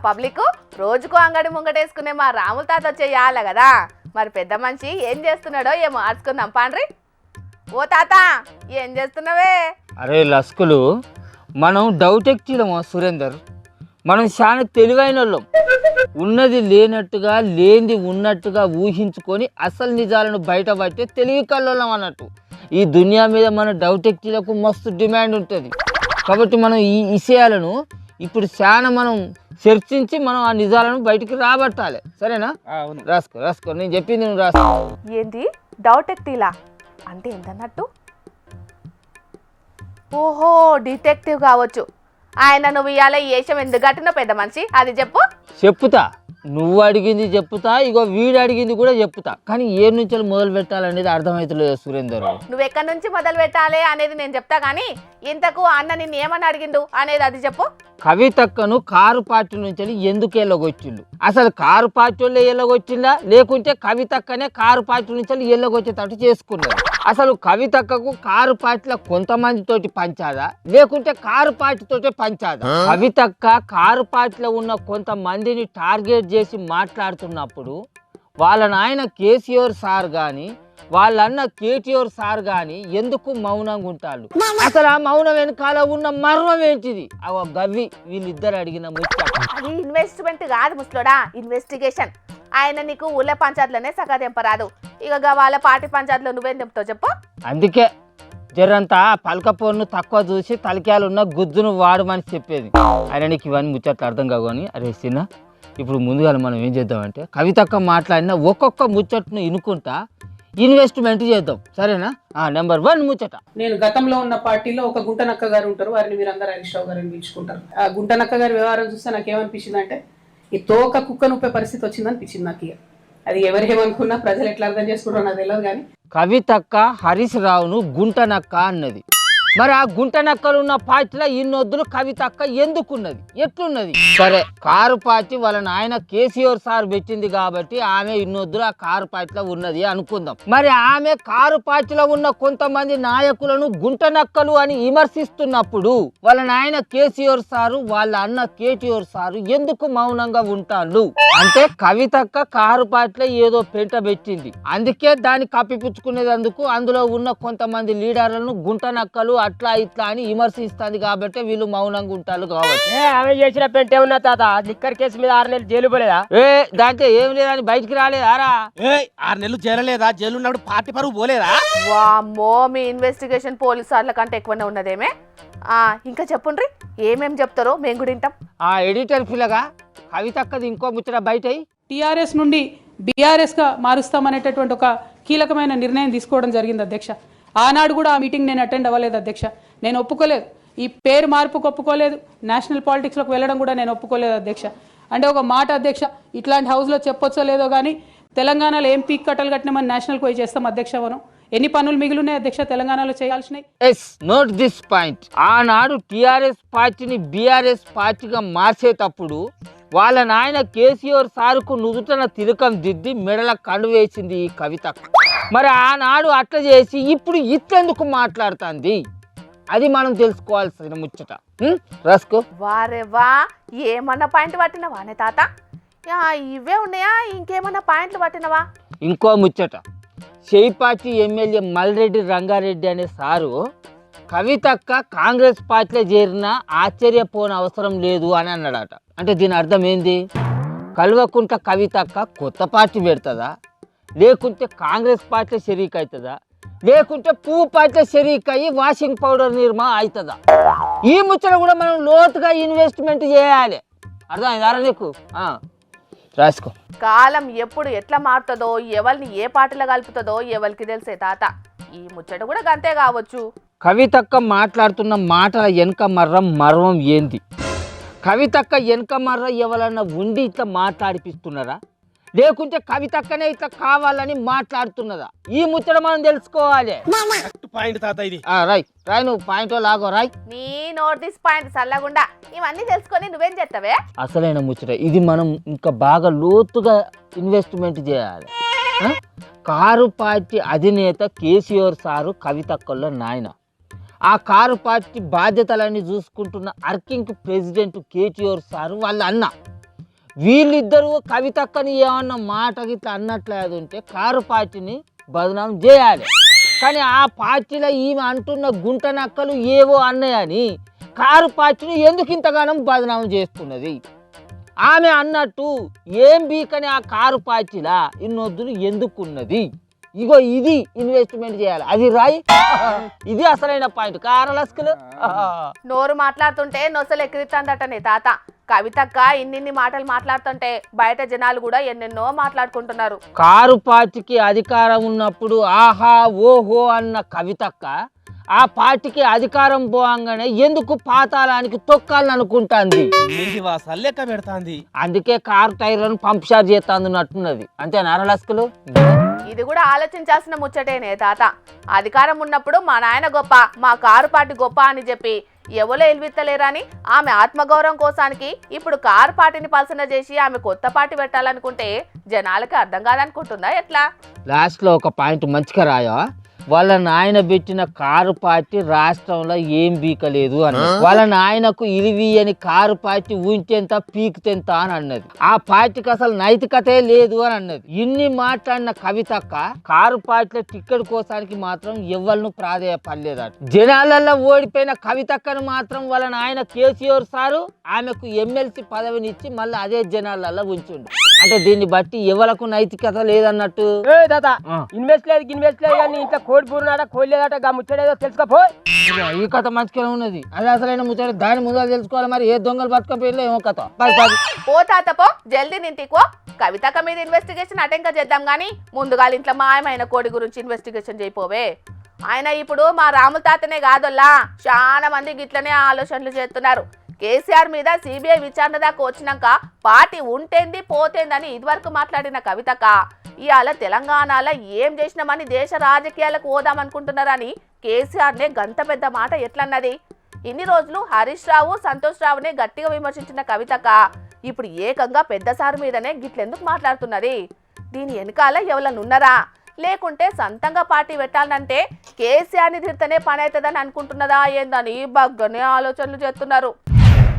Public రోజుకో అంగడి ముంగటేసుకునే మా రాముల తాత వచ్చేయాల కదా. మరి పెద్ద మనిషి ఏం చేస్తున్నాడో ఏమో ఆడుచుకుందాం పాండ్రి. ఓ తాత ఏం చేస్తున్నావే? అరే లస్కులు, మనం డౌట్ ఎక్కిలమా సురేందర్? మనం చాలా తెలివైన వాళ్ళం. ఉన్నది లేనట్టుగా లేనిది ఉన్నట్టుగా ఊహించుకొని అసలు నిజాలను బయటపట్టే తెలివి కల్లోలం అన్నట్టు. ఈ దునియా మీద మన డౌట్ ఎక్కిలకు మస్తు డిమాండ్ ఉంటుంది. కాబట్టి మనం ఈ విషయాలను ఇప్పుడు చాలా మనం చర్చించి మనం ఆ నిజాలను బయటికి రాబట్టాలి. సరేనా? రాసుకో రాసుకో, నేను చెప్పింది నువ్వు రాసుకో. ఏంటి డౌట్ ఎక్టీలా అంటే ఏంటన్నట్టు? ఓహో, డిటెక్టివ్ కావచ్చు. ఆయన నువ్వు ఇవాళ ఏషం ఎందుకు కట్టిన పెద్ద మనిషి అది చెప్పు. చెప్పుతా, నువ్వు అడిగింది చెప్పుతా, ఇగో వీడు అడిగింది కూడా చెప్పుతా. కానీ ఏ నుంచి మొదలు పెట్టాలనేది అర్థమవుతలేదు సురేందర్. నువ్వు ఎక్కడి నుంచి మొదలు పెట్టాలి అనేది నేను చెప్తా, కానీ ఇంతకు అన్న నిన్ను ఏమని అడిగిండు అనేది అది చెప్పు. కవితక్కను కారు పార్టీ నుంచి ఎందుకు వెళ్ళగొచ్చిండు? అసలు కారు పార్టీ వాళ్ళు వెళ్ళగొచ్చిందా, లేకుంటే కవితక్కనే కారు పార్టీ నుంచి వెళ్ళగొచ్చేటట్టు చేసుకున్నారు? అసలు కవితక్కకు కారు పార్టీలో కొంతమంది తోటి పంచాదా, లేకుంటే కారు పార్టీ తోటే పంచాదా? కవితక్క కారు పార్టీలో ఉన్న కొంతమందిని టార్గెట్ చేసి మాట్లాడుతున్నప్పుడు వాళ్ళ నాయన కేసీఆర్ సార్ కానీ వాళ్ళన్న కేటీఆర్ సార్ కానీ ఎందుకు మౌనంగా ఉంటారు? అసలు ఆ మౌనం వెనకాల ఉన్న మర్మం ఏంటిది? అవ గవ్వి వీళ్ళిద్దరు అడిగిన ముచ్చట. అది ఇన్వెస్ట్మెంట్ కాదు ముసలోడా, ఇన్వెస్టిగేషన్. ఆయన నీకు ఊళ్ళ పంచాయతీలోనే సగా తెంపరాదు, ఇక వాళ్ళ పార్టీ పంచాయతీలో నువ్వేం తెంపుతావు చెప్పు. అందుకే జరంతా పలకపోను తక్కువ చూసి తలకాయలు ఉన్న గుజ్జును వాడమని చెప్పేది. ఆయన నీకు ఇవన్నీ ముచ్చట్లు అర్థం కావని. అరే చిన్న, ఇప్పుడు ముందుగా మనం ఏం చేద్దామంటే కవితక్క మాట్లాడిన ఒక్కొక్క ముచ్చట్ను ఇనుకుంటా ఇన్వెస్ట్మెంట్ చేద్దాం. సరేనా? నెంబర్ 1 ముచ్చట. నేను గతంలో ఉన్న పార్టీలో ఒక గుంటనక్క గారు ఉంటారు, వారిని మీరు అందరూ హరీష్ రావు గారిని పిలుచుకుంటారు. ఆ గుంటనక్క గారి వ్యవహారం చూస్తే నాకు ఏమనిపించింది అంటే ఈ తోక కుక్క నొప్పే పరిస్థితి వచ్చింది అనిపించింది నాకు. అది ఎవరేమనుకున్నా ప్రజలు ఎట్లా అర్థం చేసుకుంటారో నాకు తెలియదు. కానీ కవితక్క హరీష్ రావును గుంటనక్క అన్నది. మరి ఆ గుంటనక్కలు ఉన్న పార్టీలో ఇన్నొద్దులు కవితక్క ఎందుకున్నది, ఎట్లున్నది? సరే, కారు పార్టీ వాళ్ళ నాయన కేసీఆర్ సార్ పెట్టింది కాబట్టి ఆమె ఇన్నొద్దులు ఆ కారు పార్టీలో ఉన్నది అనుకుందాం. మరి ఆమె కారు పార్టీలో ఉన్న కొంతమంది నాయకులను గుంటనక్కలు అని విమర్శిస్తున్నప్పుడు వాళ్ళ నాయన కేసీఆర్ సారు వాళ్ళ అన్న కేటీఆర్ సారు ఎందుకు మౌనంగా ఉంటారు? అంటే కవితక్క కారు పార్టీలో ఏదో పెంట పెట్టింది, అందుకే దాన్ని కప్పిపుచ్చుకునేందుకు అందులో ఉన్న కొంతమంది లీడర్లను గుంటనక్కలు అట్లా ఇట్లా అని విమర్శిస్తుంది కాబట్టి వీళ్ళు మౌనంగా ఉంటారు కాబట్టి. ఆమె చేసిన పెంటే ఉన్నా తాత, లిక్కర్ కేసు మీద 6 నెలలు జైలు పోలేదా? దాంట్లో ఏం లేదని బయటికి రాలేదారా? 6 నెలలు జైలలేదా? జైలు ఉన్నప్పుడు పార్టీ పరువు పోలేదా? వామ్మో, మీ ఇన్వెస్టిగేషన్ పోలీసు వాళ్ళ కంటే ఎక్కువనే ఉన్నదేమే. ఇంకా చెప్పుండ్రి, ఏమేం చెప్తారో మేము కూడా వింటాం. ఎడిటర్ పిల్లగా కవితక్కది ఇంకో ముచ్చట బయట టీఆర్ఎస్ నుండి బీఆర్ఎస్గా మారుస్తామనేటటువంటి ఒక కీలకమైన నిర్ణయం తీసుకోవడం జరిగింది అధ్యక్ష. ఆనాడు కూడా ఆ మీటింగ్ నేను అటెండ్ అవ్వలేదు అధ్యక్ష. నేను ఒప్పుకోలేదు, ఈ పేరు మార్పుకు ఒప్పుకోలేదు, నేషనల్ పాలిటిక్స్లోకి వెళ్ళడం కూడా నేను ఒప్పుకోలేదు అధ్యక్ష. అంటే ఒక మాట అధ్యక్ష, ఇట్లాంటి హౌస్లో చెప్పొచ్చో లేదో కానీ తెలంగాణలో ఏం పీక్ కట్టలు కట్టినామని నేషనల్కి పోయి చేస్తాం అధ్యక్ష. మనం ఎన్ని పనులు మిగిలినాయి అధ్యక్ష తెలంగాణలో చేయాల్సినవి? Note this point. ఆనాడు టీఆర్ఎస్ పార్టీని బీఆర్ఎస్ పార్టీగా మార్చేటప్పుడు వాళ్ళ నాయన కేసీఆర్ సారుకు నుదుటన తిలకం దిద్ది మెడల కండు వేసింది ఈ కవితక్క. మరి ఆనాడు అట్లా చేసి ఇప్పుడు ఇట్లెందుకు మాట్లాడుతుంది? అది మనం తెలుసుకోవాల్సిన ముచ్చట. రాసుకో. వారే వా, ఏమన్నా పాయింట్ పట్టినవానే తాత? ఇవే ఉన్నాయా, ఇంకేమన్నా పాయింట్లు పట్టినవా? ఇంకో ముచ్చట. చేయిపాటి ఎమ్మెల్యే మల్రెడ్డి రంగారెడ్డి అనే సారు కవితక్క కాంగ్రెస్ పార్టీలో చేరినా ఆశ్చర్యపోని అవసరం లేదు అని అన్నాడట. అంటే దీని అర్థం ఏంది? కల్వకుంట్ల కవితక్క కొత్త పార్టీ పెడుతుందా, లేకుంటే కాంగ్రెస్ పార్టీలో షరీక్ అవుతుందా, లేకుంటే పువ్వు పార్టీలో షరీక్ అయ్యి వాషింగ్ పౌడర్ నిర్మా అవుతుందా? ఈ ముచ్చట కూడా మనం లోతుగా ఇన్వెస్ట్మెంట్ చేయాలి. అర్థమైందారా నీకు? రాసుకో. కాలం ఎప్పుడు ఎట్లా మారుతుందో, ఎవరిని ఏ పార్టీలో కలుపుతుందో ఎవరికి తెలిసే తాత. ఈ ముచ్చట కూడా గంతే కావచ్చు. కవితక్క మాట్లాడుతున్న మాటల వెనక మర్మం ఏంది? కవితక్క వెనక ఎవరన్నా ఉండి ఇట్లా మాట్లాడిపిస్తున్నారా, లేకుంటే కవితక్కనే ఇట్లా కావాలని మాట్లాడుతున్నదా? ఈ ముచ్చట మనం తెలుసుకోవాలి. పాయింట్ తాత ఇది. రాయ్ నువ్వు పాయింట్ లాగో రాయ్. నీ నోట్ దిస్ పాయింట్ సల్లగుండా ఇవన్నీ తెలుసుకొని నువ్వేం చేస్తావే? అసలైన ముచ్చట ఇది. మనం ఇంకా బాగా లోతుగా ఇన్వెస్ట్మెంట్ చేయాలి. కారు పార్టీ అధినేత కేసీఆర్ సారు కవితక్కల్లో నాయన. ఆ కారు పార్టీ బాధ్యతలన్నీ చూసుకుంటున్న వర్కింగ్ ప్రెసిడెంట్ కేటీఆర్ సారు వాళ్ళ అన్న. వీళ్ళిద్దరూ కవితక్కని ఏమన్నా మాట గిట్లా అన్నట్లేదు ఉంటే కారు పార్టీని బదనాం చేయాలి. కానీ ఆ పార్టీలో ఈమె అంటున్న గుంట నక్కలు ఏవో అన్నాయని కారు పార్టీని ఎందుకు ఇంతగానం బదనాం చేస్తున్నది? ఆమె అన్నట్టు ఏం బీకని ఆ కారు పార్టీలా ఇన్నొద్దులు ఎందుకున్నది? ఇగో ఇది ఇన్వెస్ట్మెంట్ చేయాలి, అది రాయి. ఇది అసలైన పాయింట్. కారలస్కలు నోరు మాట్లాడుతుంటే నొసలు ఎక్కిరిస్తాందటనే తాత. కవితక్క ఇన్నిన్ని మాటలు మాట్లాడుతుంటే బయట జనాలు కూడా ఎన్నెన్నో మాట్లాడుకుంటున్నారు. కారు పార్టీకి అధికారం ఉన్నప్పుడు ఆహా ఓహో అన్న కవితక్క ఆ పార్టీకి అధికారం పోగానే ఎందుకు పాతాళానికి తొక్కాలని అనుకుంటాంది. లెక్క పెడతాంది. అందుకే కారు టైర్లను పంప్షార్ చేస్తాందున్నట్టున్నది. అంతే నారలస్కలు. ఇది కూడా ఆలోచించాల్సిన ముచ్చటేనే తాత. అధికారం ఉన్నప్పుడు మా నాయన గొప్ప, మా కారు పార్టీ గొప్ప అని చెప్పి ఎవరో ఎల్విత్తలేరని ఆమె ఆత్మగౌరవం కోసానికి ఇప్పుడు కారు పార్టీని పలసన చేసి ఆమె కొత్త పార్టీ పెట్టాలనుకుంటే జనాలకి అర్థం కాదనుకుంటుందా ఎట్లా? లాస్ట్లో ఒక పాయింట్ మంచిగా రాయా. వాళ్ళ నాయన పెట్టిన కారు పార్టీ రాష్ట్రంలో ఏం బీకలేదు అన్నది. వాళ్ళ నాయనకు ఇలివి అని కారు పార్టీ ఉంటెంత పీకుతెంత అని అన్నది. ఆ పార్టీకి అసలు నైతికతే లేదు అని అన్నది. ఇన్ని మాట్లాడిన కవితక్క కారు పార్టీలో టికెట్ కోసానికి మాత్రం ఎవరిను ప్రాధేయపడలేదట. జనాలలో ఓడిపోయిన కవితక్కను మాత్రం వాళ్ళ నాయన కేసీఆర్ సారు ఆమెకు ఎమ్మెల్సీ పదవినిచ్చి మళ్ళీ అదే జనాలలో ఉంచుండు. అంటే దీన్ని బట్టి ఎవలకు నైతికత లేదన్నట్టు. ఇన్వెస్ట్ లేదు కానీ ఇంట్లో కోడి పూర్ణాట కోడి లేదట ముచ్చడేదో తెలుసుకోపో. ఈ కథ మంచిగా ఉన్నది. అది అసలైన ముచ్చట. దాని ముందు తెలుసుకోవాలి. మరి ఏ దొంగలు బతుకపోయినా ఏమో కథ. ఓ తాత పో, జల్దీ నింటికో. కవితక్క మీద ఇన్వెస్టిగేషన్ అటెంక చేద్దాం గానీ ముందుగా ఇంట్లో మాయమైన కోడి గురించి ఇన్వెస్టిగేషన్ చేయిపోవే. ఆయన ఇప్పుడు మా రాముల తాతనే కాదల్లా చాలా మంది గిట్లనే ఆలోచనలు చేస్తున్నారు. కేసీఆర్ మీద సిబిఐ విచారణ దాకా వచ్చినాక పార్టీ ఉంటేంది పోతేందని ఇదివరకు మాట్లాడిన కవితక్క ఇవాళ తెలంగాణలో ఏం చేసినామని దేశ రాజకీయాలకు పోదామనుకుంటున్నారని కేసీఆర్నే గంత పెద్ద మాట ఎట్లన్నది? ఇన్ని రోజులు హరీష్ రావు, సంతోష్ రావునే గట్టిగా విమర్శించిన కవితక్క ఇప్పుడు ఏకంగా పెద్ద సారు మీదనే గిట్లెందుకు మాట్లాడుతున్నది? దీని వెనకాల ఎవరనున్నారా? లేకుంటే సొంతంగా పార్టీ పెట్టాలంటే కేసీఆర్ని తిడితేనే పని అవుతుందని అనుకుంటున్నదా ఏందని బగ్గనే ఆలోచనలు చేస్తున్నారు.